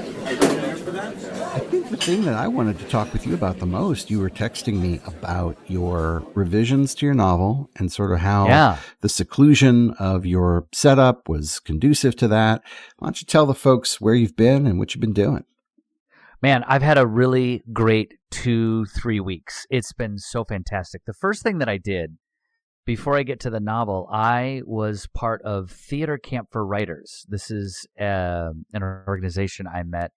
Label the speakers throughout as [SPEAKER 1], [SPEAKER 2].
[SPEAKER 1] I think the thing that I wanted to talk with you about the most, you were texting me about your revisions to your novel and sort of how
[SPEAKER 2] Yeah.
[SPEAKER 1] the seclusion of your setup was conducive to that. Why don't you tell the folks where you've been and what you've been doing?
[SPEAKER 2] Man, I've had a really great 2-3 weeks. It's been so fantastic. The first thing that I did before I get to the novel, I was part of Theater Camp for Writers. This is an organization I met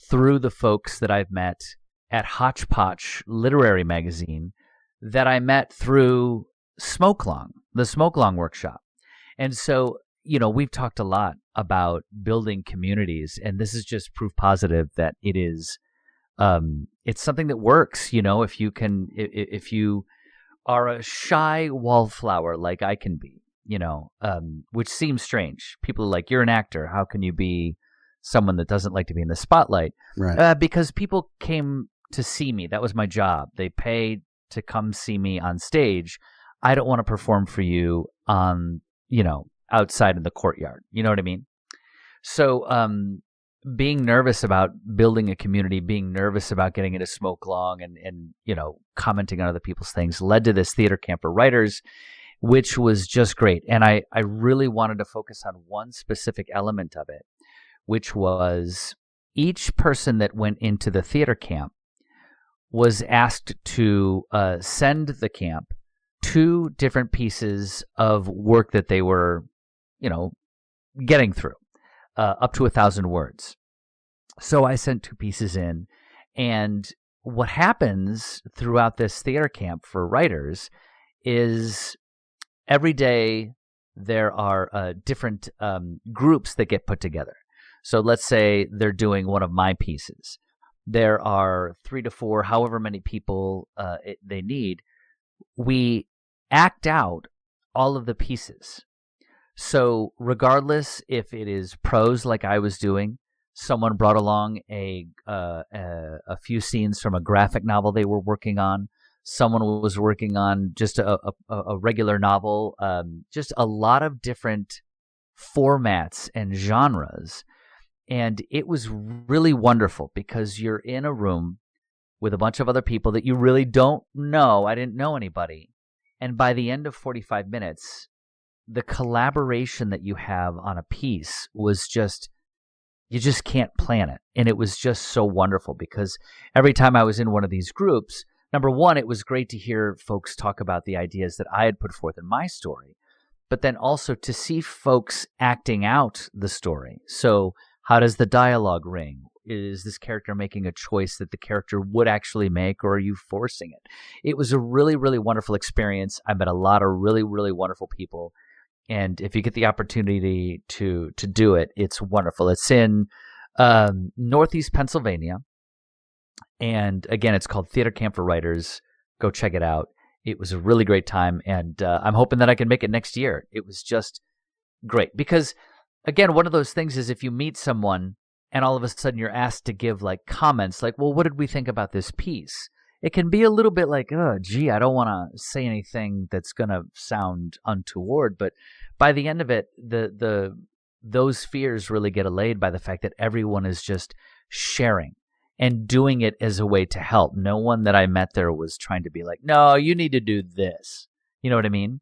[SPEAKER 2] through the folks that I've met at Hodgepodge Literary Magazine that I met through Smokelong, the Smokelong workshop. And so, we've talked a lot about building communities, and this is just proof positive that it is, it's something that works. If you are a shy wallflower like I can be, which seems strange. People are like, you're an actor. How can you be someone that doesn't like to be in the spotlight?
[SPEAKER 1] Right.
[SPEAKER 2] Because people came to see me. That was my job. They paid to come see me on stage. I don't want to perform for you on, outside in the courtyard. You know what I mean? So, being nervous about building a community, being nervous about getting into Smokelong and commenting on other people's things led to this Theater Camp for Writers, which was just great. And I really wanted to focus on one specific element of it, which was each person that went into the theater camp was asked to send the camp 2 different pieces of work that they were, getting through. Up to 1,000 words. So I sent 2 pieces in, and what happens throughout this theater camp for writers is every day there are different groups that get put together. So let's say they're doing one of my pieces. There are 3 to 4, however many people they need. We act out all of the pieces. So regardless if it is prose like I was doing, someone brought along a few scenes from a graphic novel they were working on. Someone was working on just a regular novel, just a lot of different formats and genres. And it was really wonderful because you're in a room with a bunch of other people that you really don't know. I didn't know anybody. And by the end of 45 minutes, the collaboration that you have on a piece was just, you just can't plan it. And it was just so wonderful because every time I was in one of these groups, number one, it was great to hear folks talk about the ideas that I had put forth in my story, but then also to see folks acting out the story. So how does the dialogue ring? Is this character making a choice that the character would actually make, or are you forcing it? It was a really, really wonderful experience. I met a lot of really, really wonderful people. And if you get the opportunity to do it, it's wonderful. It's in Northeast Pennsylvania. And again, it's called Theater Camp for Writers. Go check it out. It was a really great time. And I'm hoping that I can make it next year. It was just great. Because, again, one of those things is if you meet someone and all of a sudden you're asked to give like comments like, well, what did we think about this piece? It can be a little bit like, oh, gee, I don't want to say anything that's going to sound untoward. But by the end of it, those fears really get allayed by the fact that everyone is just sharing and doing it as a way to help. No one that I met there was trying to be like, no, you need to do this. You know what I mean?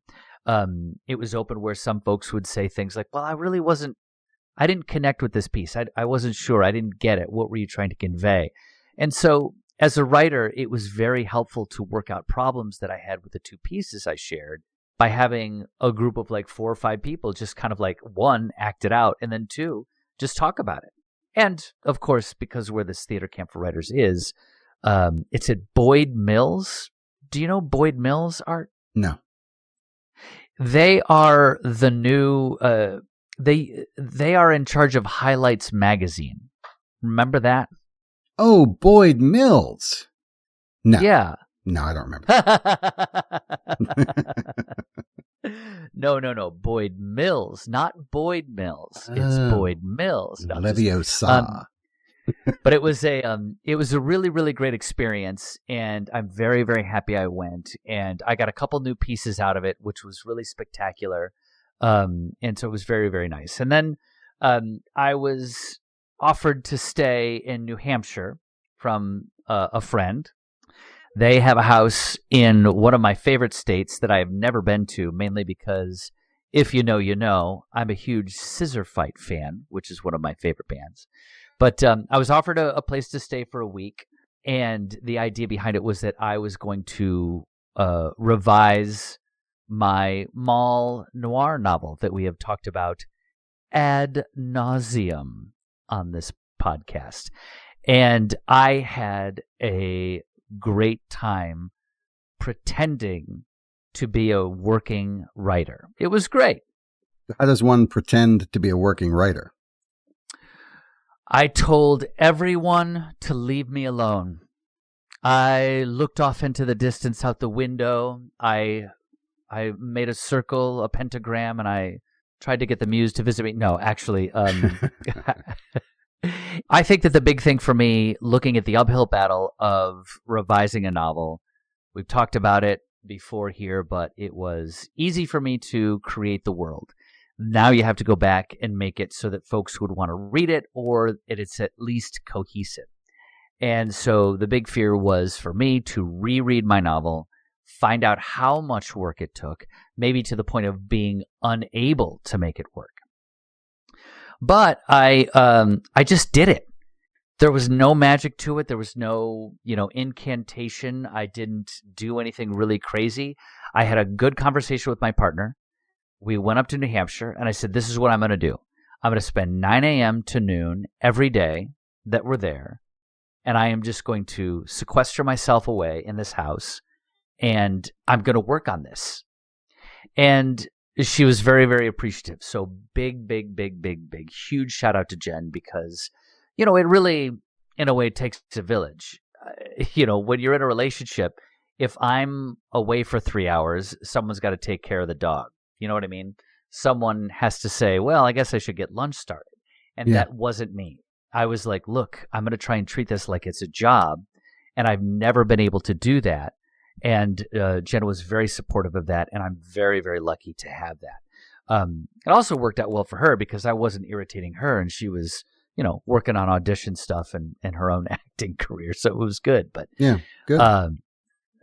[SPEAKER 2] It was open where some folks would say things like, well, I didn't connect with this piece. I wasn't sure. I didn't get it. What were you trying to convey? And so as a writer, it was very helpful to work out problems that I had with the 2 pieces I shared by having a group of like 4 or 5 people just kind of like, 1, act it out, and then 2, just talk about it. And of course, because where this Theater Camp for Writers is, it's at Boyd Mills. Do you know Boyd Mills, Art?
[SPEAKER 1] No.
[SPEAKER 2] They are the new, they are in charge of Highlights magazine. Remember that?
[SPEAKER 1] Oh, Boyd Mills. No.
[SPEAKER 2] Yeah.
[SPEAKER 1] No, I don't remember.
[SPEAKER 2] No. Boyd Mills, not Boyd Mills. It's Boyd Mills. No,
[SPEAKER 1] Leviosa.
[SPEAKER 2] But it was a really, really great experience, and I'm very, very happy I went. And I got a couple new pieces out of it, which was really spectacular. And so it was very, very nice. And then I was offered to stay in New Hampshire from a friend. They have a house in one of my favorite states that I have never been to, mainly because, if you know, you know, I'm a huge Scissor Fight fan, which is one of my favorite bands. But I was offered a place to stay for a week, and the idea behind it was that I was going to revise my Mal Noir novel that we have talked about ad nauseum on this podcast. And I had a great time pretending to be a working writer. It was great.
[SPEAKER 1] How does one pretend to be a working writer?
[SPEAKER 2] I told everyone to leave me alone. I looked off into the distance out the window. I made a circle, a pentagram, and I tried to get the muse to visit me. No, actually, I think that the big thing for me, looking at the uphill battle of revising a novel, we've talked about it before here, but it was easy for me to create the world. Now you have to go back and make it so that folks would want to read it, or it's at least cohesive. And so the big fear was for me to reread my novel, find out how much work it took, maybe to the point of being unable to make it work. But I just did it. There was no magic to it. There was no, incantation. I didn't do anything really crazy. I had a good conversation with my partner. We went up to New Hampshire, and I said, this is what I'm going to do. I'm going to spend 9 a.m. to noon every day that we're there, and I am just going to sequester myself away in this house, and I'm going to work on this. And she was very, very appreciative. So big, huge shout out to Jen, because, it really, in a way, takes a village. When you're in a relationship, if I'm away for 3 hours, someone's got to take care of the dog. You know what I mean? Someone has to say, well, I guess I should get lunch started. And that wasn't me. I was like, look, I'm going to try and treat this like it's a job. And I've never been able to do that. And Jen was very supportive of that, and I'm very, very lucky to have that. It also worked out well for her because I wasn't irritating her, and she was, working on audition stuff and her own acting career, so it was good. But
[SPEAKER 1] yeah, good.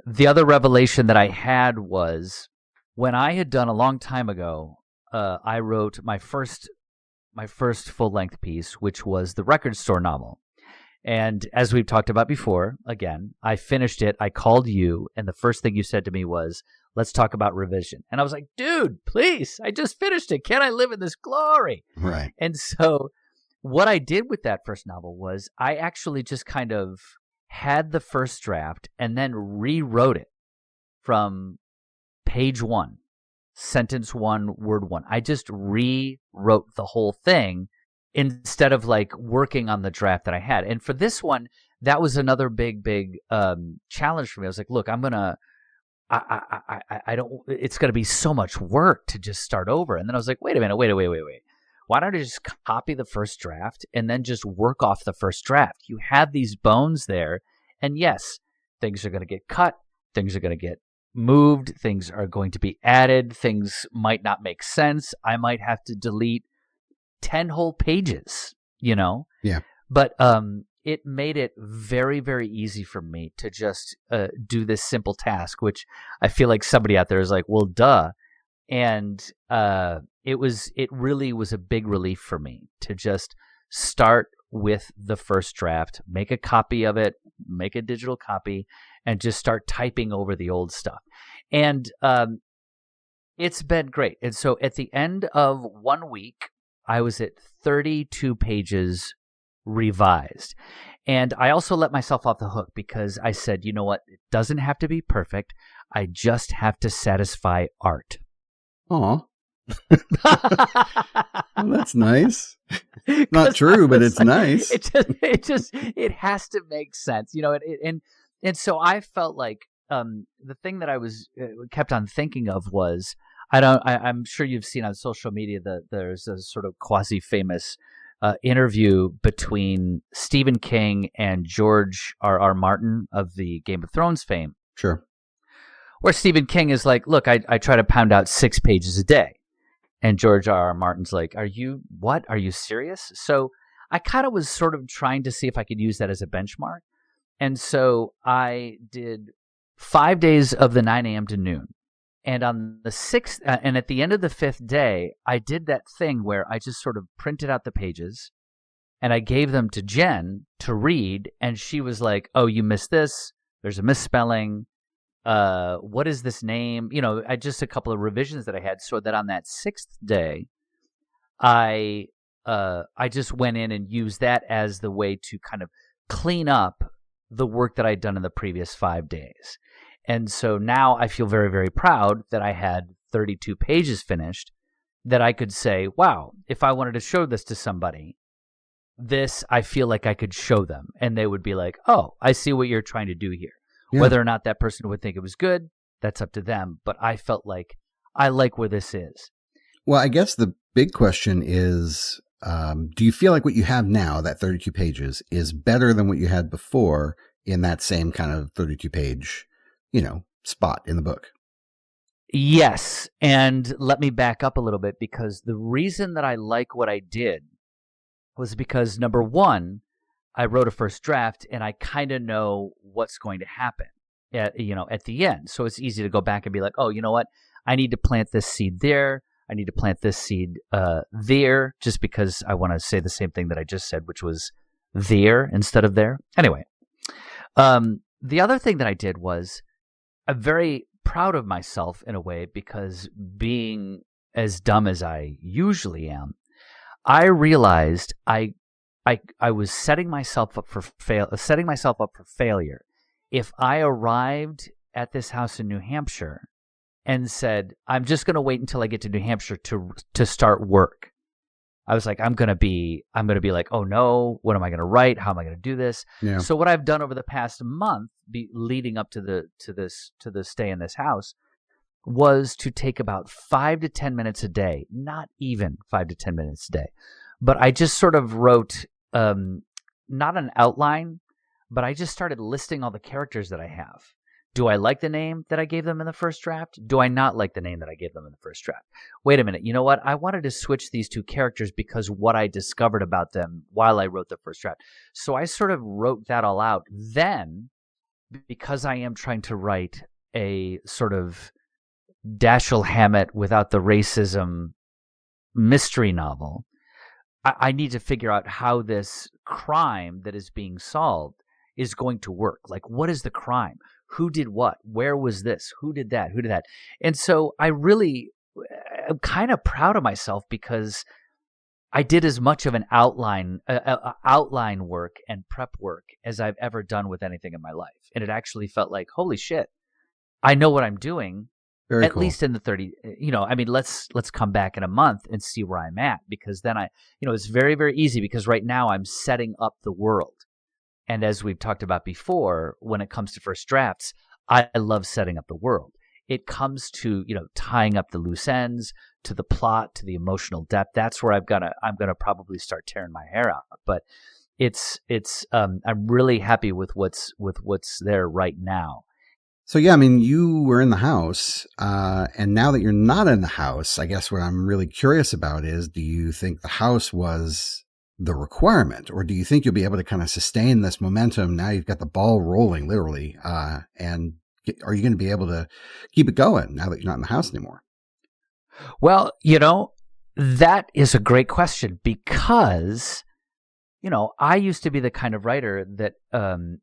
[SPEAKER 2] The other revelation that I had was when I had done a long time ago, I wrote my first full-length piece, which was the Record Store novel. And as we've talked about before, again, I finished it. I called you, and the first thing you said to me was, let's talk about revision. And I was like, dude, please, I just finished it. Can't I live in this glory?
[SPEAKER 1] Right.
[SPEAKER 2] And so what I did with that first novel was I actually just kind of had the first draft and then rewrote it from page 1, sentence 1, word 1. I just rewrote the whole thing instead of working on the draft that I had. And for this one, that was another big challenge for me. I was like, look, I don't, it's going to be so much work to just start over. And then I was like, wait a minute. Why don't I just copy the first draft and then just work off the first draft? You have these bones there. And yes, things are going to get cut. Things are going to get moved. Things are going to be added. Things might not make sense. I might have to delete 10 whole pages, Yeah. But it made it very, very easy for me to just do this simple task, which I feel like somebody out there is like, well, duh. And it really was a big relief for me to just start with the first draft, make a copy of it, make a digital copy, and just start typing over the old stuff. And it's been great. And so at the end of 1 week, I was at 32 pages revised. And I also let myself off the hook because I said, you know what? It doesn't have to be perfect. I just have to satisfy art.
[SPEAKER 1] Aw. Well, that's nice. Not true, but it's nice.
[SPEAKER 2] It has to make sense, and so I felt like the thing that I was kept on thinking of was I'm sure you've seen on social media that there's a sort of quasi-famous interview between Stephen King and George R.R. Martin of the Game of Thrones fame.
[SPEAKER 1] Sure.
[SPEAKER 2] Where Stephen King is like, look, I try to pound out 6 pages a day. And George R.R. Martin's like, are you serious? So I kind of was sort of trying to see if I could use that as a benchmark. And so I did 5 days of the 9 a.m. to noon. And on the sixth, and at the end of the fifth day, I did that thing where I just sort of printed out the pages and I gave them to Jen to read. And she was like, "Oh, you missed this. There's a misspelling. What is this name?" I just a couple of revisions that I had, so that on that sixth day, I just went in and used that as the way to kind of clean up the work that I'd done in the previous 5 days. And so now I feel very, very proud that I had 32 pages finished, that I could say, wow, if I wanted to show this to somebody, this I feel like I could show them. And they would be like, oh, I see what you're trying to do here. Yeah. Whether or not that person would think it was good, that's up to them. But I felt like I like where this is.
[SPEAKER 1] Well, I guess the big question is, do you feel like what you have now, that 32 pages, is better than what you had before in that same kind of 32-page, spot in the book?
[SPEAKER 2] Yes. And let me back up a little bit, because the reason that I like what I did was because, number one, I wrote a first draft and I kind of know what's going to happen at the end. So it's easy to go back and be like, oh, you know what? I need to plant this seed there. I need to plant this seed there, just because I want to say the same thing that I just said, which was there instead of there. Anyway, the other thing that I did was, I'm very proud of myself in a way, because being as dumb as I usually am, I realized I was setting myself up for failure if I arrived at this house in New Hampshire and said, I'm just going to wait until I get to New Hampshire to start work. I was like, I'm going to be like, oh no, what am I going to write? How am I going to do this? Yeah. So what I've done over the past month, leading up to the stay in this house, was to take about 5 to 10 minutes a day, not even 5 to 10 minutes a day, but I just sort of wrote, not an outline, but I just started listing all the characters that I have. Do I like the name that I gave them in the first draft? Do I not like the name that I gave them in the first draft? Wait a minute. You know what? I wanted to switch these two characters because what I discovered about them while I wrote the first draft. So I sort of wrote that all out. Then, because I am trying to write a sort of Dashiell Hammett without the racism mystery novel, I need to figure out how this crime that is being solved is going to work. Like, what is the crime? Who did what? Where was this? Who did that? Who did that? And so I'm kind of proud of myself, because I did as much of an outline work and prep work as I've ever done with anything in my life. And it actually felt like, holy shit, I know what I'm doing. Very at cool. Least in the 30, let's come back in a month and see where I'm at, because then it's very, very easy, because right now I'm setting up the world. And as we've talked about before, when it comes to first drafts, I love setting up the world. It comes to, tying up the loose ends, to the plot, to the emotional depth. That's where I'm gonna probably start tearing my hair out. But I'm really happy with what's there right now.
[SPEAKER 1] So yeah, you were in the house, and now that you're not in the house, I guess what I'm really curious about is, do you think the house was the requirement, or do you think you'll be able to kind of sustain this momentum? Now you've got the ball rolling, literally, and are you going to be able to keep it going now that you're not in the house anymore?
[SPEAKER 2] Well, that is a great question, because I used to be the kind of writer that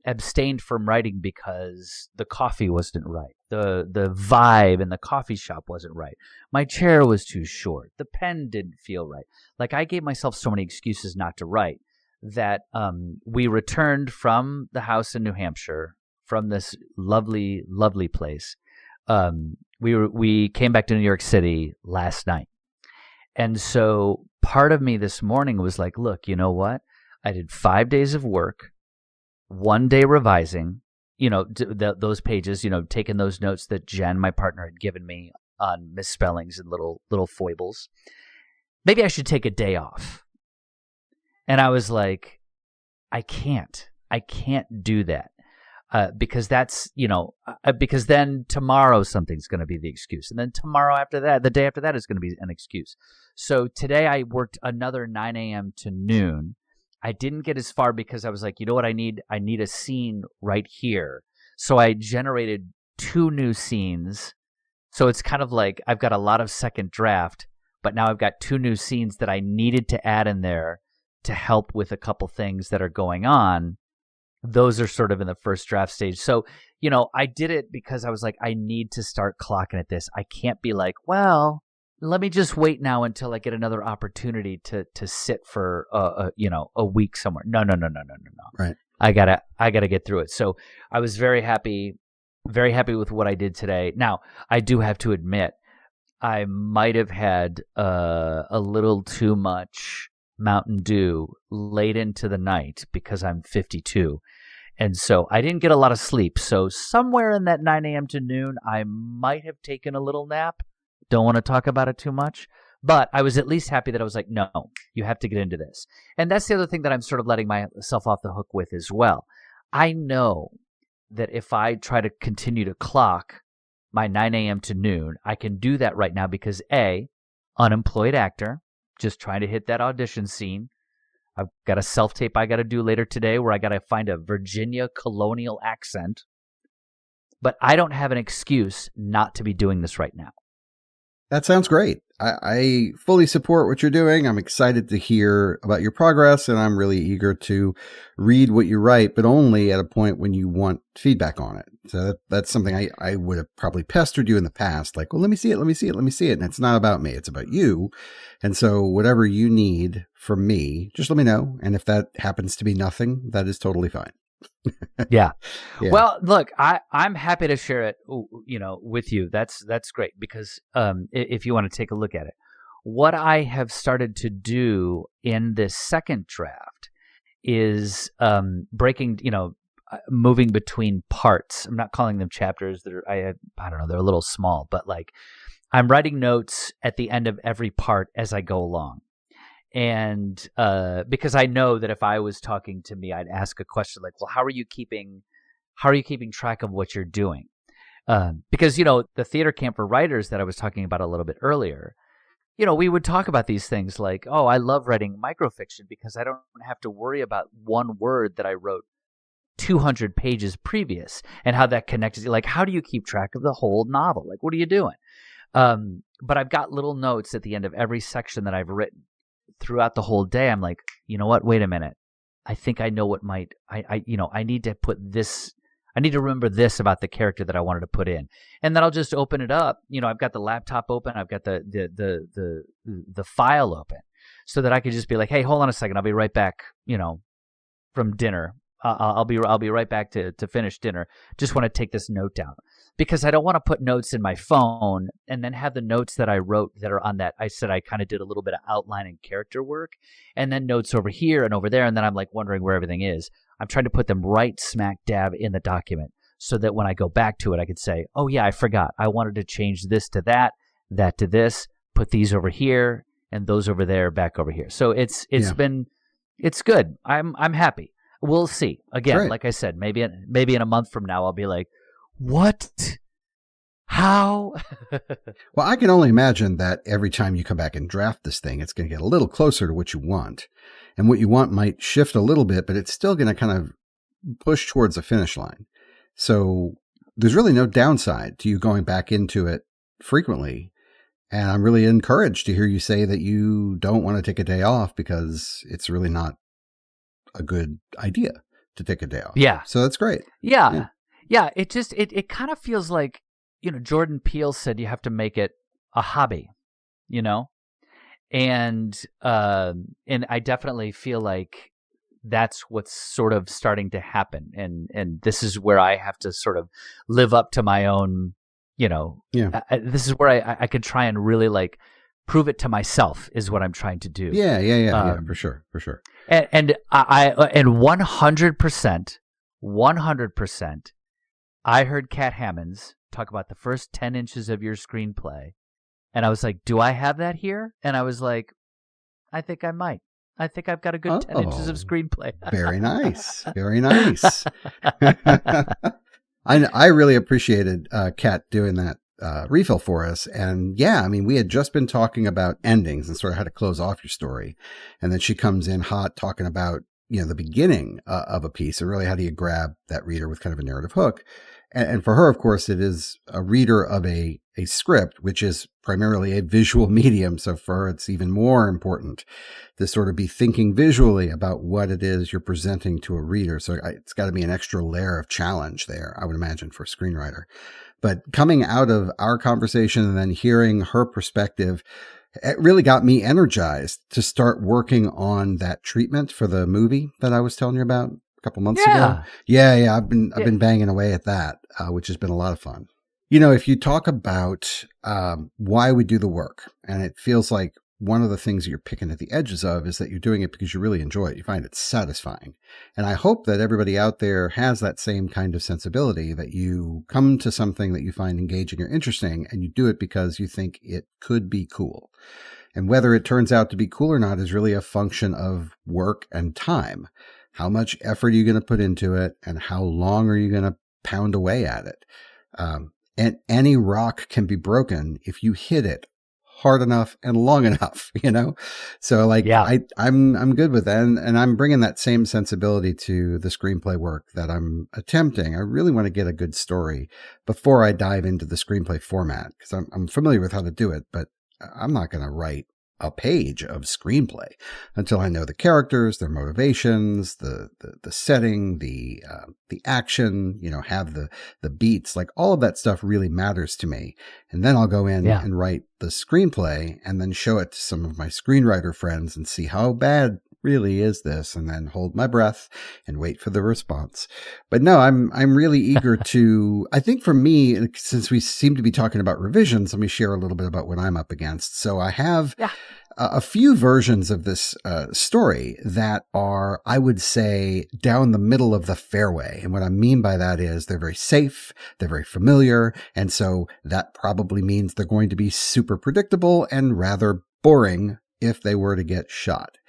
[SPEAKER 2] abstained from writing because the coffee wasn't right. The vibe in the coffee shop wasn't right. My chair was too short. The pen didn't feel right. Like, I gave myself so many excuses not to write that we returned from the house in New Hampshire, from this lovely, lovely place. We came back to New York City last night. And so part of me this morning was like, look, you know what? I did 5 days of work, 1 day revising, those pages, taking those notes that Jen, my partner, had given me on misspellings and little foibles. Maybe I should take a day off. And I was like, I can't do that. Because that's, because then tomorrow something's going to be the excuse. And then tomorrow after that, the day after that is going to be an excuse. So today I worked another 9 a.m. to noon. I didn't get as far because I was like, you know what I need? I need a scene right here. So I generated 2 new scenes. So it's kind of like I've got a lot of second draft, but now I've got 2 new scenes that I needed to add in there to help with a couple things that are going on. Those are sort of in the first draft stage. So, I did it because I was like, I need to start clocking at this. I can't be like, well, let me just wait now until I get another opportunity to sit for a week somewhere. No.
[SPEAKER 1] Right.
[SPEAKER 2] I gotta get through it. So I was very happy with what I did today. Now I do have to admit, I might have had a little too much Mountain Dew late into the night because I'm 52. And so I didn't get a lot of sleep. So somewhere in that 9 a.m. to noon, I might have taken a little nap. Don't want to talk about it too much. But I was at least happy that I was like, no, you have to get into this. And that's the other thing that I'm sort of letting myself off the hook with as well. I know that if I try to continue to clock my 9 a.m. to noon, I can do that right now because A, unemployed actor, just trying to hit that audition scene. I've got a self-tape I got to do later today where I got to find a Virginia colonial accent. But I don't have an excuse not to be doing this right now.
[SPEAKER 1] That sounds great. I fully support what you're doing. I'm excited to hear about your progress, and I'm really eager to read what you write, but only at a point when you want feedback on it. So that's something I would have probably pestered you in the past, like, well, let me see it. And it's not about me. It's about you. And so whatever you need from me, just let me know. And if that happens to be nothing, that is totally fine.
[SPEAKER 2] Yeah.
[SPEAKER 1] Yeah.
[SPEAKER 2] Well, look, I'm happy to share it, with you. That's great because if you want to take a look at it, what I have started to do in this second draft is breaking, moving between parts. I'm not calling them chapters. I don't know. They're a little small, but like I'm writing notes at the end of every part as I go along. And because I know that if I was talking to me, I'd ask a question like, well, how are you keeping track of what you're doing? Because, the theater camp for writers that I was talking about a little bit earlier, we would talk about these things like, oh, I love writing microfiction because I don't have to worry about one word that I wrote 200 pages previous and how that connects. Like, how do you keep track of the whole novel? Like, what are you doing? But I've got little notes at the end of every section that I've written. Throughout the whole day, I'm like, you know what? Wait a minute. I think I know what I need to put this. I need to remember this about the character that I wanted to put in, and then I'll just open it up. I've got the laptop open. I've got the file open, so that I could just be like, hey, hold on a second. I'll be right back. From dinner. I'll be right back to finish dinner. Just want to take this note down. Because I don't want to put notes in my phone and then have the notes that I wrote that are on that. I said I kind of did a little bit of outline and character work and then notes over here and over there. And then I'm like wondering where everything is. I'm trying to put them right smack dab in the document so that when I go back to it, I could say, oh yeah, I forgot. I wanted to change this to that to this, put these over here and those over there, back over here. So it's good. I'm happy. We'll see. Again,
[SPEAKER 1] Great.
[SPEAKER 2] Like I said, maybe in a month from now, I'll be like, what? How?
[SPEAKER 1] Well, I can only imagine that every time you come back and draft this thing, it's going to get a little closer to what you want. And what you want might shift a little bit, but it's still going to kind of push towards the finish line. So there's really no downside to you going back into it frequently. And I'm really encouraged to hear you say that you don't want to take a day off because it's really not a good idea to take a day off.
[SPEAKER 2] Yeah.
[SPEAKER 1] So that's great.
[SPEAKER 2] Yeah. Yeah, it kind of feels like, Jordan Peele said you have to make it a hobby, and I definitely feel like that's what's sort of starting to happen, and this is where I have to sort of live up to my own, this is where I could try and really like prove it to myself is what I'm trying to do.
[SPEAKER 1] Yeah, for sure.
[SPEAKER 2] And 100%. I heard Kat Hammonds talk about the first 10 inches of your screenplay, and I was like, do I have that here? And I was like, I think I might. I think I've got a good 10 inches of screenplay.
[SPEAKER 1] Very nice. Very nice. I really appreciated Kat doing that refill for us. And yeah, I mean, we had just been talking about endings and sort of how to close off your story. And then she comes in hot talking about, the beginning of a piece and really how do you grab that reader with kind of a narrative hook. And for her, of course, it is a reader of a script, which is primarily a visual medium. So for her, it's even more important to sort of be thinking visually about what it is you're presenting to a reader. So it's got to be an extra layer of challenge there, I would imagine, for a screenwriter. But coming out of our conversation and then hearing her perspective, it really got me energized to start working on that treatment for the movie that I was telling you about a couple months ago. Yeah. I've been banging away at that, which has been a lot of fun. If you talk about why we do the work, and it feels like one of the things that you're picking at the edges of is that you're doing it because you really enjoy it. You find it satisfying. And I hope that everybody out there has that same kind of sensibility, that you come to something that you find engaging or interesting, and you do it because you think it could be cool. And whether it turns out to be cool or not is really a function of work and time. How much effort are you going to put into it, and how long are you going to pound away at it? And any rock can be broken if you hit it hard enough and long enough, So I'm good with that. And I'm bringing that same sensibility to the screenplay work that I'm attempting. I really want to get a good story before I dive into the screenplay format, because I'm familiar with how to do it, but I'm not going to write a page of screenplay until I know the characters, their motivations, the setting, the action, have the beats, like all of that stuff really matters to me. And then I'll go in and write the screenplay and then show it to some of my screenwriter friends and see how bad really is this, and then hold my breath and wait for the response. But no, I'm really eager to, I think for me, since we seem to be talking about revisions, let me share a little bit about what I'm up against. So I have a few versions of this story that are, I would say, down the middle of the fairway. And what I mean by that is they're very safe, they're very familiar, and so that probably means they're going to be super predictable and rather boring if they were to get shot.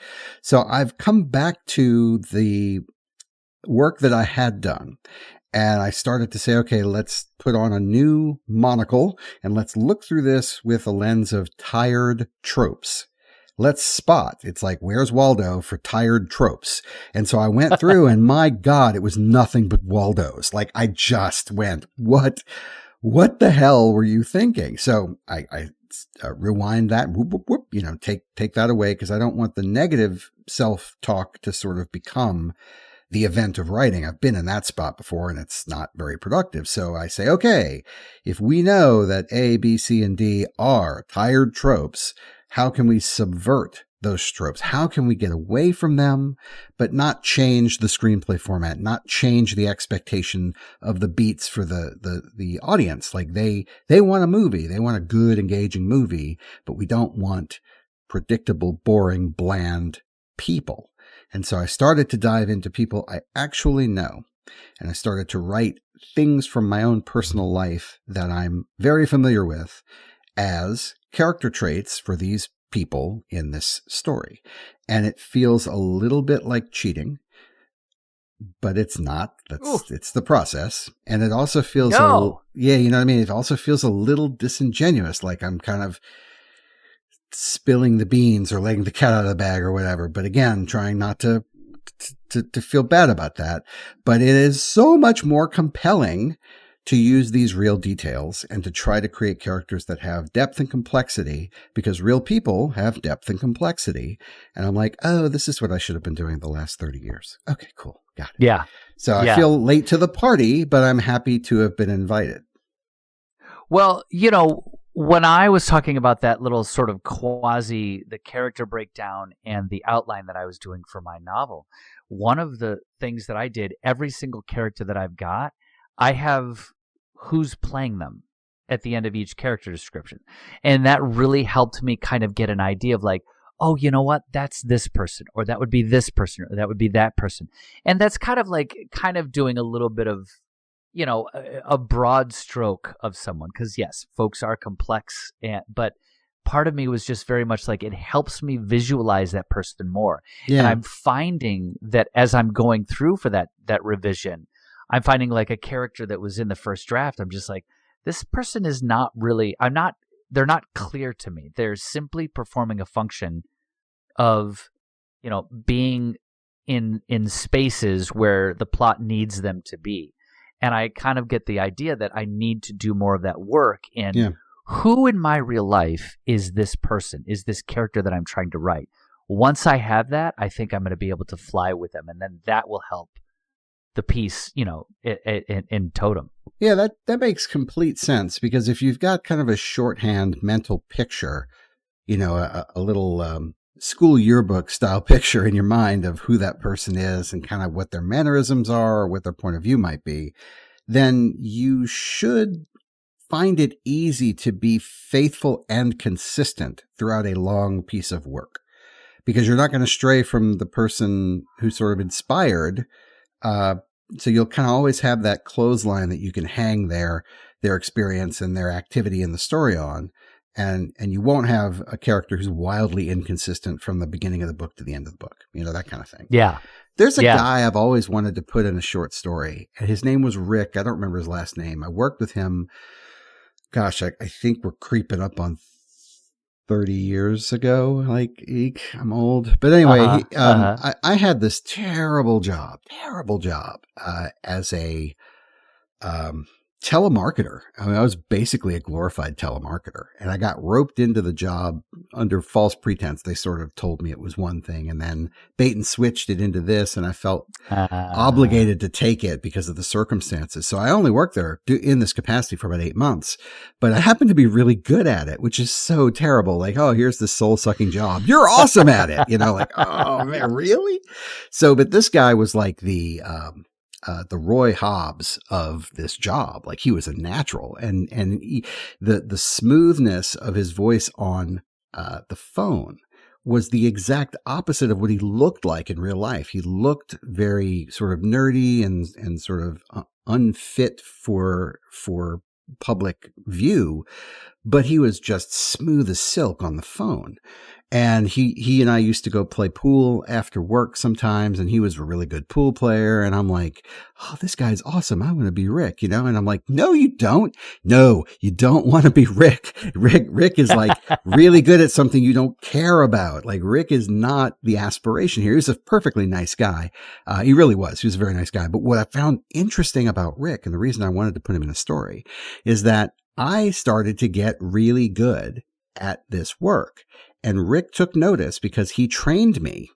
[SPEAKER 1] So I've come back to the work that I had done, and I started to say, okay, let's put on a new monocle and let's look through this with a lens of tired tropes. Let's spot. It's like, where's Waldo for tired tropes? And so I went through and my God, it was nothing but Waldos. Like I just went, what the hell were you thinking? So I rewind that, whoop, whoop, whoop, take that away, because I don't want the negative self-talk to sort of become the event of writing. I've been in that spot before and it's not very productive. So I say, okay, if we know that A, B, C, and D are tired tropes, how can we subvert those tropes? How can we get away from them, but not change the screenplay format, not change the expectation of the beats for the audience? Like they want a movie. They want a good, engaging movie, but we don't want predictable, boring, bland people. And so I started to dive into people I actually know. And I started to write things from my own personal life that I'm very familiar with as character traits for these people in this story. And it feels a little bit like cheating, but it's not. It's the process. And it also feels, you know what I mean? It also feels a little disingenuous, like I'm kind of spilling the beans or letting the cat out of the bag or whatever. But again, trying not to feel bad about that. But it is so much more compelling to use these real details and to try to create characters that have depth and complexity, because real people have depth and complexity. And I'm like, oh, this is what I should have been doing the last 30 years. Okay, cool. Got it.
[SPEAKER 2] Yeah.
[SPEAKER 1] So I feel late to the party, but I'm happy to have been invited.
[SPEAKER 2] Well, when I was talking about that little sort of the character breakdown and the outline that I was doing for my novel, one of the things that I did, every single character that I've got, I have who's playing them at the end of each character description. And that really helped me kind of get an idea of like, oh, you know what? That's this person, or that would be this person, or that would be that person. And that's kind of doing a little bit of, a broad stroke of someone. Because yes, folks are complex, but part of me was just very much like, it helps me visualize that person more. Yeah. And I'm finding that as I'm going through for that revision, I'm finding like a character that was in the first draft, I'm just like, this person is not really, they're not clear to me. They're simply performing a function of, being in spaces where the plot needs them to be. And I kind of get the idea that I need to do more of that work in
[SPEAKER 1] Yeah.
[SPEAKER 2] who in my real life is this person, is this character that I'm trying to write. Once I have that, I think I'm going to be able to fly with them, and then that will help the piece, in totem.
[SPEAKER 1] Yeah, that makes complete sense, because if you've got kind of a shorthand mental picture, a little school yearbook style picture in your mind of who that person is and kind of what their mannerisms are or what their point of view might be, then you should find it easy to be faithful and consistent throughout a long piece of work, because you're not going to stray from the person who sort of inspired. So you'll kind of always have that clothesline that you can hang their experience and their activity in the story on. And you won't have a character who's wildly inconsistent from the beginning of the book to the end of the book, that kind of thing.
[SPEAKER 2] Yeah.
[SPEAKER 1] There's a guy I've always wanted to put in a short story, and his name was Rick. I don't remember his last name. I worked with him. Gosh, I think we're creeping up on 30 years ago. Like, eek, I'm old. But anyway, I had this terrible job as a telemarketer. I mean, I was basically a glorified telemarketer, and I got roped into the job under false pretense. They sort of told me it was one thing, and then bait and switched it into this, and I felt obligated to take it because of the circumstances. So I only worked there in this capacity for about 8 months, but I happened to be really good at it, which is so terrible. Like, oh, here's this soul sucking job. You're awesome at it. Like, oh man, really? So, but this guy was like the Roy Hobbs of this job. Like, he was a natural, and the smoothness of his voice on the phone was the exact opposite of what he looked like in real life. He looked very sort of nerdy and sort of unfit for public view, but he was just smooth as silk on the phone. And he and I used to go play pool after work sometimes, and he was a really good pool player. And I'm like, oh, this guy's awesome. I want to be Rick, And I'm like, no, you don't. No, you don't want to be Rick. Rick is like really good at something you don't care about. Like, Rick is not the aspiration here. He was a perfectly nice guy. He really was. He was a very nice guy. But what I found interesting about Rick, and the reason I wanted to put him in a story, is that I started to get really good at this work. And Rick took notice because he trained me.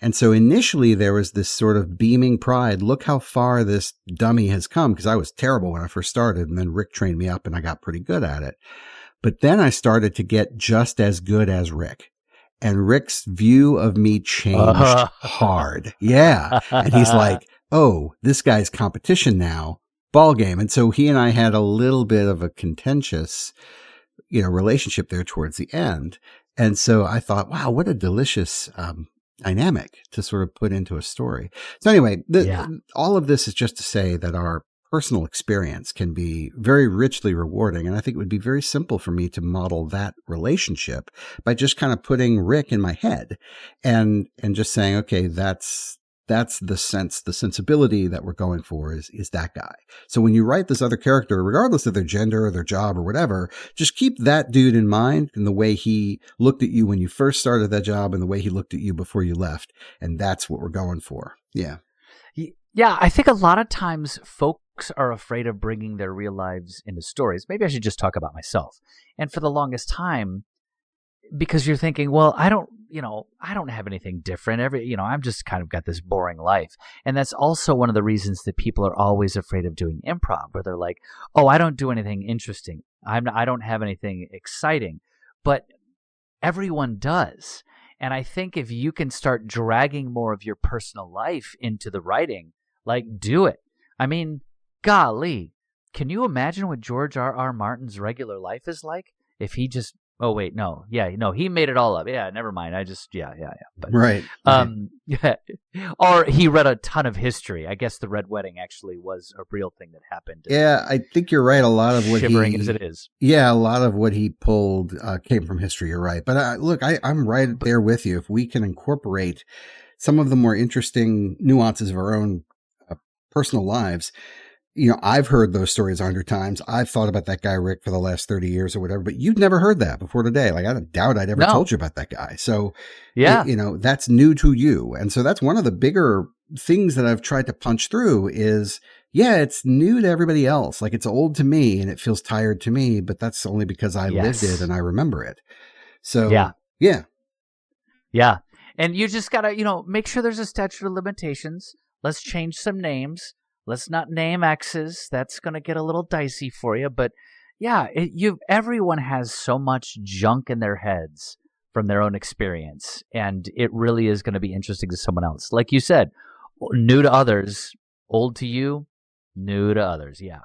[SPEAKER 1] And so initially there was this sort of beaming pride. Look how far this dummy has come, because I was terrible when I first started. And then Rick trained me up and I got pretty good at it. But then I started to get just as good as Rick. And Rick's view of me changed hard. Yeah. And he's like, oh, this guy's competition now. Ball game. And so he and I had a little bit of a contentious, relationship there towards the end. And so I thought, wow, what a delicious dynamic to sort of put into a story. So anyway, all of this is just to say that our personal experience can be very richly rewarding. And I think it would be very simple for me to model that relationship by just kind of putting Rick in my head and just saying, okay, that's the sensibility that we're going for is that guy. So when you write this other character, regardless of their gender or their job or whatever, just keep that dude in mind and the way he looked at you when you first started that job and the way he looked at you before you left. And that's what we're going for. Yeah.
[SPEAKER 2] Yeah. I think a lot of times folks are afraid of bringing their real lives into stories. Maybe I should just talk about myself. And for the longest time, because you're thinking, well, I don't have anything different. I'm just kind of got this boring life. And that's also one of the reasons that people are always afraid of doing improv, where they're like, oh, I don't do anything interesting. I don't have anything exciting, but everyone does. And I think if you can start dragging more of your personal life into the writing, like, do it. I mean, golly, can you imagine what George R.R. Martin's regular life is like if he just oh wait, no, yeah, no, he made it all up. Yeah, never mind. I just, yeah. But,
[SPEAKER 1] right.
[SPEAKER 2] Yeah. Or he read a ton of history. I guess the Red Wedding actually was a real thing that happened.
[SPEAKER 1] Yeah, I think you're right. A lot of what
[SPEAKER 2] shivering as it is.
[SPEAKER 1] Yeah, a lot of what he pulled came from history. You're right. But look, I'm right there with you. If we can incorporate some of the more interesting nuances of our own personal lives I've heard those stories 100 times. I've thought about that guy, Rick, for the last 30 years or whatever, but you've never heard that before today. Like, I don't doubt I'd ever
[SPEAKER 2] No.
[SPEAKER 1] told you about that guy. So,
[SPEAKER 2] Yeah.
[SPEAKER 1] that's new to you. And so that's one of the bigger things that I've tried to punch through is, yeah, it's new to everybody else. Like, it's old to me and it feels tired to me, but that's only because I lived it
[SPEAKER 2] Yes.
[SPEAKER 1] and I remember it. So,
[SPEAKER 2] Yeah.
[SPEAKER 1] yeah.
[SPEAKER 2] Yeah. And you just got to, make sure there's a statute of limitations. Let's change some names. Let's not name X's. That's going to get a little dicey for you. But yeah, everyone has so much junk in their heads from their own experience. And it really is going to be interesting to someone else. Like you said, new to others, old to you, new to others. Yeah.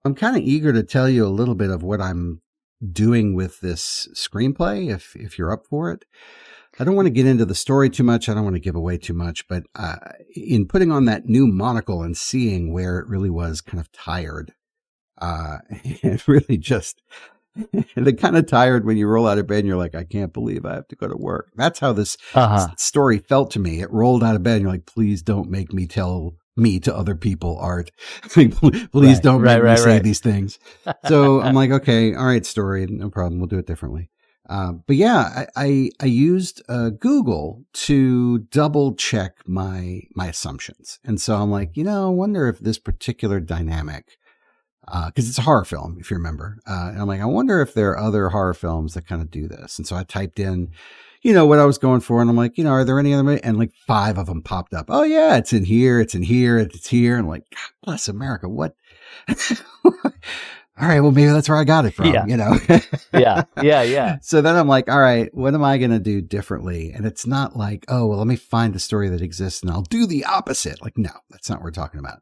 [SPEAKER 1] I'm kind of eager to tell you a little bit of what I'm doing with this screenplay, if you're up for it. I don't want to get into the story too much. I don't want to give away too much, but in putting on that new monocle and seeing where it really was kind of tired, it really just, the kind of tired when you roll out of bed and you're like, I can't believe I have to go to work. That's how this story felt to me. It rolled out of bed and you're like, please don't make me tell me to other people, Art. Please don't make me say these things. So I'm like, okay, all right, story, no problem. We'll do it differently. But yeah, I used Google to double check my assumptions. And so I'm like, I wonder if this particular dynamic, because it's a horror film, if you remember. And I'm like, I wonder if there are other horror films that kind of do this. And so I typed in, what I was going for. And I'm like, are there any other? And like 5 of them popped up. Oh yeah, it's in here. It's in here. It's here. And I'm like, God bless America. What? All right, well, maybe that's where I got it from,
[SPEAKER 2] Yeah.
[SPEAKER 1] So then I'm like, all right, what am I going to do differently? And it's not like, oh, well, let me find a story that exists and I'll do the opposite. Like, no, that's not what we're talking about.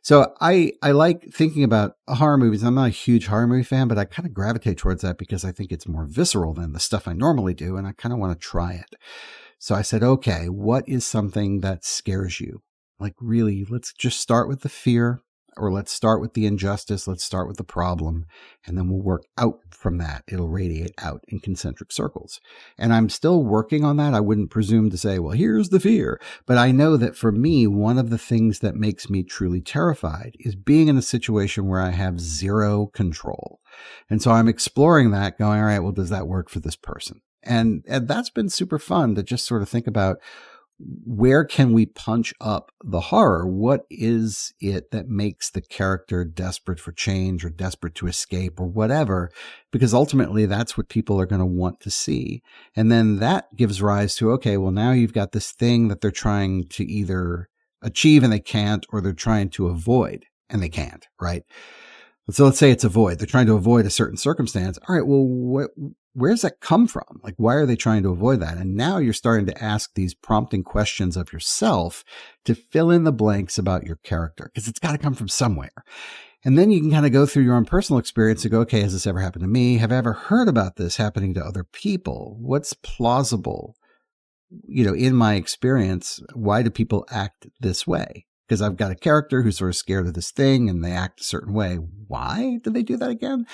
[SPEAKER 1] So I like thinking about horror movies. I'm not a huge horror movie fan, but I kind of gravitate towards that because I think it's more visceral than the stuff I normally do. And I kind of want to try it. So I said, okay, what is something that scares you? Like, really, let's just start with the fear. Or let's start with the injustice. Let's start with the problem. And then we'll work out from that. It'll radiate out in concentric circles. And I'm still working on that. I wouldn't presume to say, well, here's the fear. But I know that for me, one of the things that makes me truly terrified is being in a situation where I have zero control. And so I'm exploring that going, all right, well, does that work for this person? And that's been super fun to just sort of think about, where can we punch up the horror? What is it that makes the character desperate for change or desperate to escape or whatever? Because ultimately that's what people are going to want to see. And then that gives rise to, okay, well, now you've got this thing that they're trying to either achieve and they can't, or they're trying to avoid and they can't, right? So let's say it's avoid. They're trying to avoid a certain circumstance. All right, well, where does that come from? Like, why are they trying to avoid that? And now you're starting to ask these prompting questions of yourself to fill in the blanks about your character, because it's got to come from somewhere. And then you can kind of go through your own personal experience and go, okay, has this ever happened to me? Have I ever heard about this happening to other people? What's plausible? In my experience, why do people act this way? Because I've got a character who's sort of scared of this thing and they act a certain way. Why did they do that again?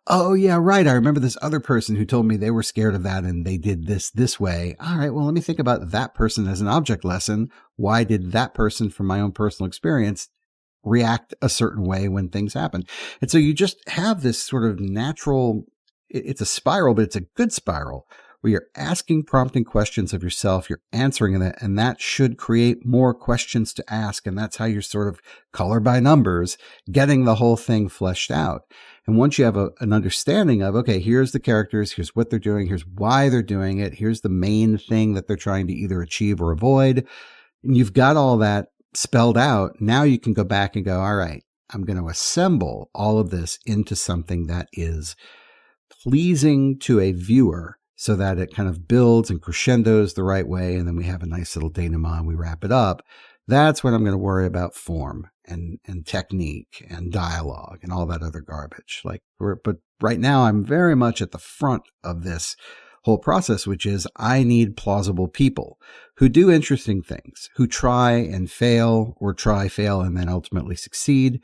[SPEAKER 1] Oh, yeah, right. I remember this other person who told me they were scared of that and they did this way. All right, well, let me think about that person as an object lesson. Why did that person, from my own personal experience, react a certain way when things happen? And so you just have this sort of natural, it's a spiral, but it's a good spiral, where you're asking prompting questions of yourself, you're answering that, and that should create more questions to ask. And that's how you're sort of color by numbers, getting the whole thing fleshed out. And once you have an understanding of, okay, here's the characters, here's what they're doing, here's why they're doing it, here's the main thing that they're trying to either achieve or avoid, and you've got all that spelled out, now you can go back and go, all right, I'm going to assemble all of this into something that is pleasing to a viewer, so that it kind of builds and crescendos the right way, and then we have a nice little denouement, we wrap it up. That's when I'm going to worry about form and technique and dialogue and all that other garbage. But right now I'm very much at the front of this whole process, which is I need plausible people who do interesting things, who try and fail, or try, fail, and then ultimately succeed.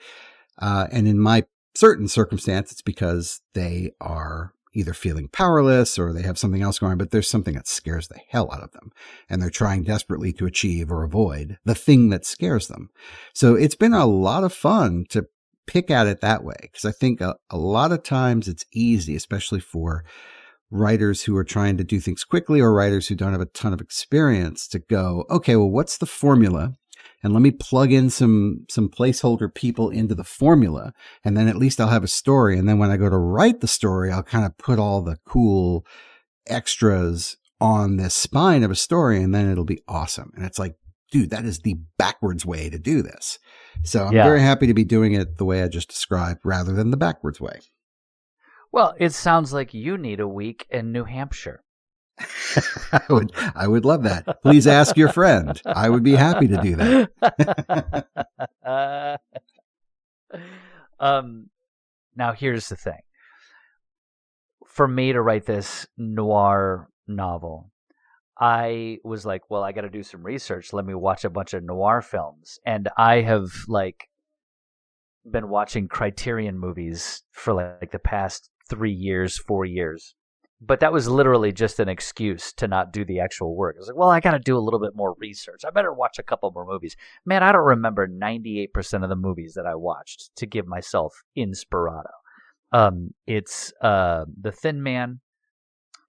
[SPEAKER 1] And in my certain circumstance, it's because they are either feeling powerless or they have something else going on, but there's something that scares the hell out of them. And they're trying desperately to achieve or avoid the thing that scares them. So it's been a lot of fun to pick at it that way, because I think a lot of times it's easy, especially for writers who are trying to do things quickly or writers who don't have a ton of experience, to go, okay, well, what's the formula? And let me plug in some placeholder people into the formula, and then at least I'll have a story. And then when I go to write the story, I'll kind of put all the cool extras on this spine of a story, and then it'll be awesome. And it's like, dude, that is the backwards way to do this. So I'm very happy to be doing it the way I just described rather than the backwards way.
[SPEAKER 2] Well, it sounds like you need a week in New Hampshire.
[SPEAKER 1] I would love that. Please ask your friend. I would be happy to do that.
[SPEAKER 2] Now here's the thing. For me to write this noir novel, I was like, well, I got to do some research. Let me watch a bunch of noir films. And I have been watching Criterion movies for like the past 3 years, 4 years. But that was literally just an excuse to not do the actual work. I was like, well, I got to do a little bit more research. I better watch a couple more movies. Man, I don't remember 98% of the movies that I watched to give myself inspirato. It's The Thin Man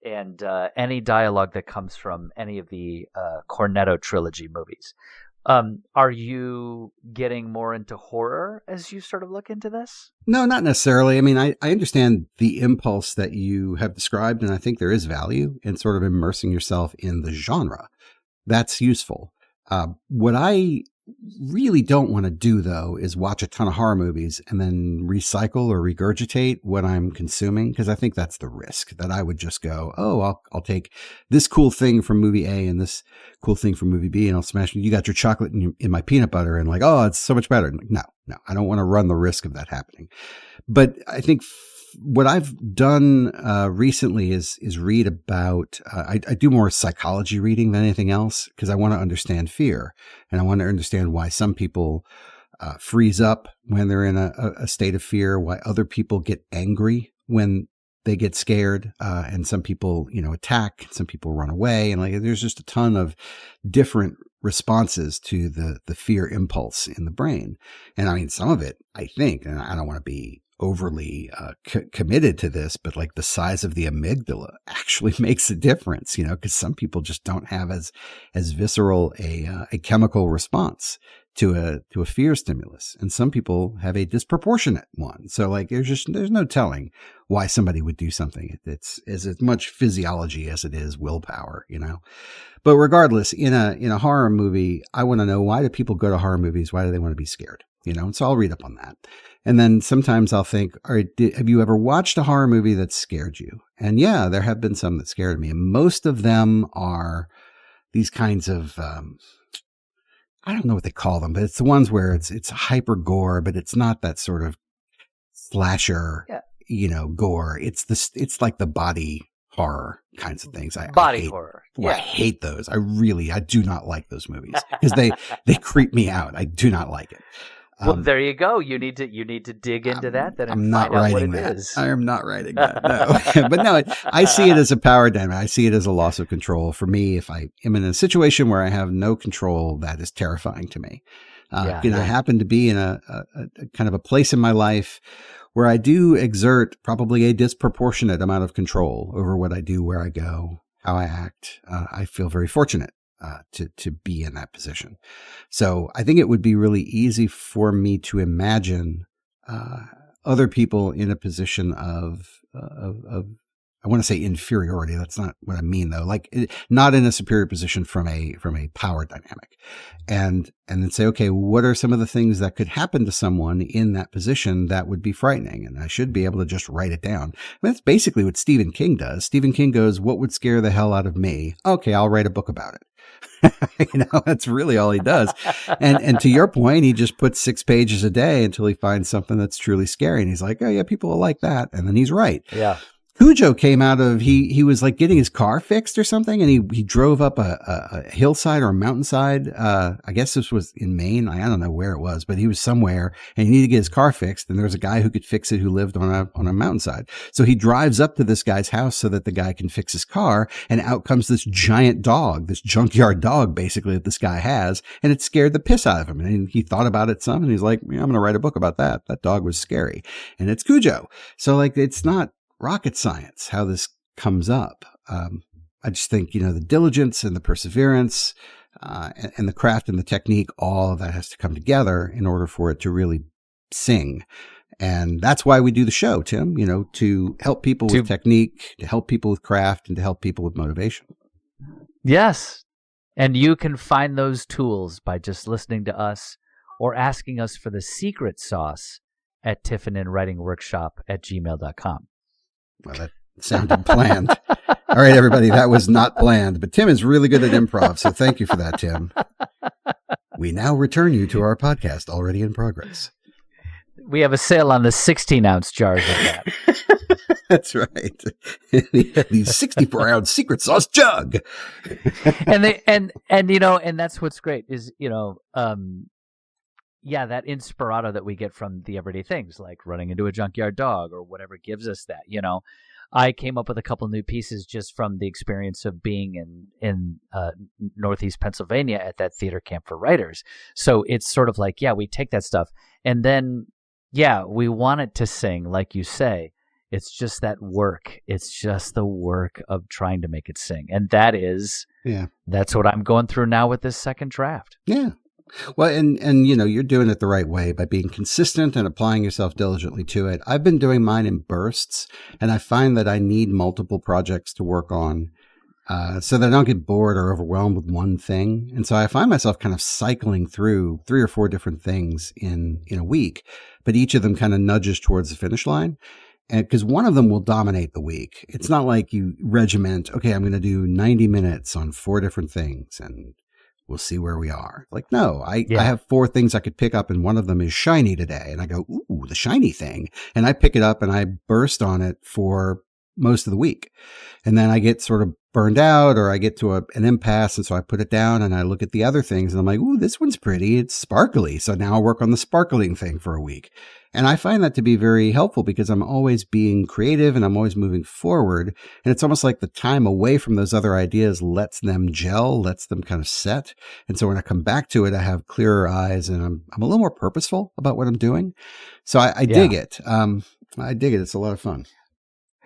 [SPEAKER 2] and any dialogue that comes from any of the Cornetto trilogy movies. Are you getting more into horror as you sort of look into this?
[SPEAKER 1] No, not necessarily. I mean, I understand the impulse that you have described, and I think there is value in sort of immersing yourself in the genre. That's useful. What I really don't want to do, though, is watch a ton of horror movies and then recycle or regurgitate what I'm consuming, because I think that's the risk, that I would just go, oh, I'll take this cool thing from movie A and this cool thing from movie B, and I'll smash it. You got your chocolate in my peanut butter, and like, oh, it's so much better. No, I don't want to run the risk of that happening. But I think what I've done recently is read about, I do more psychology reading than anything else, because I want to understand fear, and I want to understand why some people freeze up when they're in a state of fear, why other people get angry when they get scared, and some people, attack, some people run away, and like there's just a ton of different responses to the fear impulse in the brain. And I mean, some of it, I think, and I don't want to be overly committed to this, but like the size of the amygdala actually makes a difference, because some people just don't have as visceral a chemical response to a fear stimulus, and some people have a disproportionate one. So like there's no telling why somebody would do something. It's as much physiology as it is willpower, But regardless, in a horror movie, I want to know, why do people go to horror movies? Why do they want to be scared? And so I'll read up on that. And then sometimes I'll think, all right, have you ever watched a horror movie that scared you? And yeah, there have been some that scared me. And most of them are these kinds of, I don't know what they call them, but it's the ones where it's hyper gore, but it's not that sort of slasher, gore. It's like the body horror kinds of things.
[SPEAKER 2] Body horror.
[SPEAKER 1] Well, I hate those. I do not like those movies because they creep me out. I do not like it.
[SPEAKER 2] Well, there you go. You need to dig into that. Then
[SPEAKER 1] I'm not writing that.
[SPEAKER 2] Is.
[SPEAKER 1] I am not writing that. No, but no, I see it as a power dynamic. I see it as a loss of control. For me, if I am in a situation where I have no control, that is terrifying to me. I happen to be in a kind of a place in my life where I do exert probably a disproportionate amount of control over what I do, where I go, how I act. I feel very fortunate to be in that position. So I think it would be really easy for me to imagine other people in a position of I want to say inferiority. That's not what I mean, though. Like not in a superior position from a power dynamic, and then say, okay, what are some of the things that could happen to someone in that position that would be frightening? And I should be able to just write it down. I mean, that's basically what Stephen King does. Stephen King goes, "What would scare the hell out of me? Okay, I'll write a book about it." That's really all he does. And to your point, he just puts 6 pages a day until he finds something that's truly scary. And he's like, oh yeah, people will like that. And then he's right.
[SPEAKER 2] Yeah.
[SPEAKER 1] Cujo came out of, he was like getting his car fixed or something, and he drove up a hillside or a mountainside. I guess this was in Maine. I don't know where it was, but he was somewhere and he needed to get his car fixed. And there was a guy who could fix it who lived on a mountainside. So he drives up to this guy's house so that the guy can fix his car. And out comes this giant dog, this junkyard dog, basically, that this guy has. And it scared the piss out of him. And he thought about it some, and he's like, yeah, I'm going to write a book about that. That dog was scary. And it's Cujo. So like, it's not rocket science how this comes up. I just think, the diligence and the perseverance and the craft and the technique, all of that has to come together in order for it to really sing. And that's why we do the show, Tim, to help people with technique, to help people with craft, and to help people with motivation.
[SPEAKER 2] Yes. And you can find those tools by just listening to us or asking us for the secret sauce at tiffinandwritingworkshop@gmail.com.
[SPEAKER 1] Well, that sounded planned. All right, everybody, that was not planned, but Tim is really good at improv, so thank you for that, Tim. We now return you to our podcast already in progress.
[SPEAKER 2] We have a sale on the 16-ounce jars of that.
[SPEAKER 1] That's right. The 64-ounce secret sauce jug.
[SPEAKER 2] and that's what's great is, that inspirato that we get from the everyday things like running into a junkyard dog or whatever gives us that, I came up with a couple new pieces just from the experience of being in Northeast Pennsylvania at that theater camp for writers. So it's sort of like, we take that stuff and then, we want it to sing, like you say. It's just that work. It's just the work of trying to make it sing. And that's what I'm going through now with this second draft.
[SPEAKER 1] Yeah. Well, and you're doing it the right way by being consistent and applying yourself diligently to it. I've been doing mine in bursts, and I find that I need multiple projects to work on so that I don't get bored or overwhelmed with one thing. And so I find myself kind of cycling through 3 or 4 different things in a week, but each of them kind of nudges towards the finish line. And because one of them will dominate the week. It's not like you regiment, okay, I'm going to do 90 minutes on 4 different things and we'll see where we are. Like, no, I have 4 things I could pick up, and one of them is shiny today. And I go, ooh, the shiny thing. And I pick it up and I burst on it for most of the week. And then I get sort of burned out, or I get to an impasse. And so I put it down and I look at the other things and I'm like, ooh, this one's pretty. It's sparkly. So now I'll work on the sparkling thing for a week. And I find that to be very helpful because I'm always being creative and I'm always moving forward. And it's almost like the time away from those other ideas lets them gel, lets them kind of set. And so when I come back to it, I have clearer eyes and I'm a little more purposeful about what I'm doing. So I dig it. I dig it. It's a lot of fun.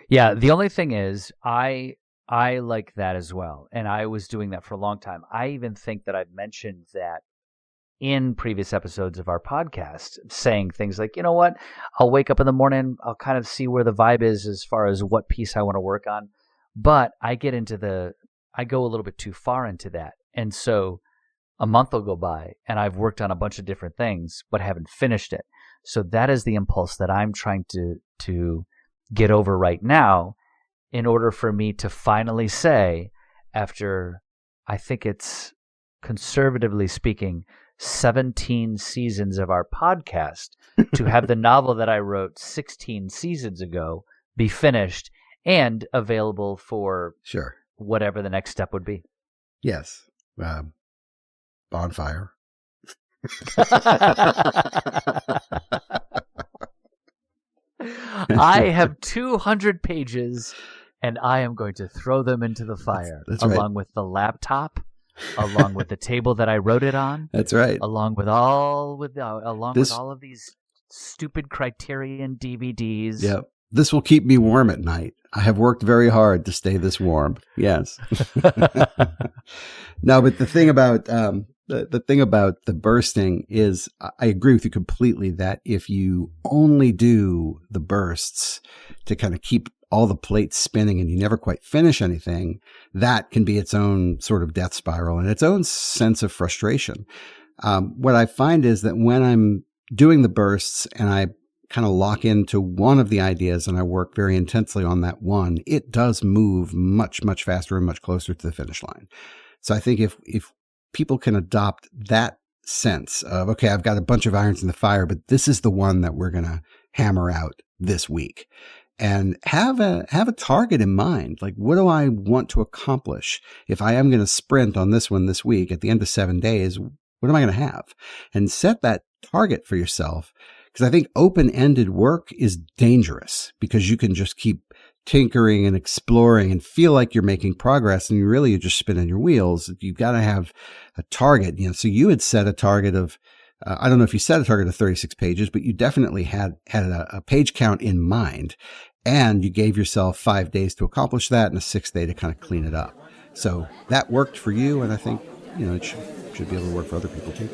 [SPEAKER 2] Yeah. The only thing is I like that as well. And I was doing that for a long time. I even think that I've mentioned that in previous episodes of our podcast, saying things like, you know what, I'll wake up in the morning, I'll kind of see where the vibe is as far as what piece I want to work on. But I go a little bit too far into that. And so a month will go by and I've worked on a bunch of different things, but haven't finished it. So that is the impulse that I'm trying to get over right now in order for me to finally say, after, I think it's, conservatively speaking, 17 seasons of our podcast, to have the novel that I wrote 16 seasons ago be finished and available for whatever the next step would be.
[SPEAKER 1] Yes. Bonfire.
[SPEAKER 2] I have 200 pages and I am going to throw them into the fire
[SPEAKER 1] that's
[SPEAKER 2] along with the laptop, along with the table that I wrote it on.
[SPEAKER 1] That's right.
[SPEAKER 2] Along with all of these stupid Criterion DVDs.
[SPEAKER 1] Yeah. This will keep me warm at night. I have worked very hard to stay this warm. Yes. No, but the thing about the bursting is, I agree with you completely that if you only do the bursts to kind of keep all the plates spinning and you never quite finish anything, that can be its own sort of death spiral and its own sense of frustration. What I find is that when I'm doing the bursts and I kind of lock into one of the ideas and I work very intensely on that one, it does move much, much faster and much closer to the finish line. So I think if people can adopt that sense of, okay, I've got a bunch of irons in the fire, but this is the one that we're going to hammer out this week. and have a target in mind. Like, what do I want to accomplish? If I am going to sprint on this one this week, at the end of 7 days, what am I going to have? And set that target for yourself. Because I think open-ended work is dangerous, because you can just keep tinkering and exploring and feel like you're making progress, and you're just spinning your wheels. You've got to have a target. So you had set a target of, I don't know if you set a target of 36 pages, but you definitely had a page count in mind, and you gave yourself 5 days to accomplish that and a 6th day to kind of clean it up. So that worked for you, and I think it should be able to work for other people too.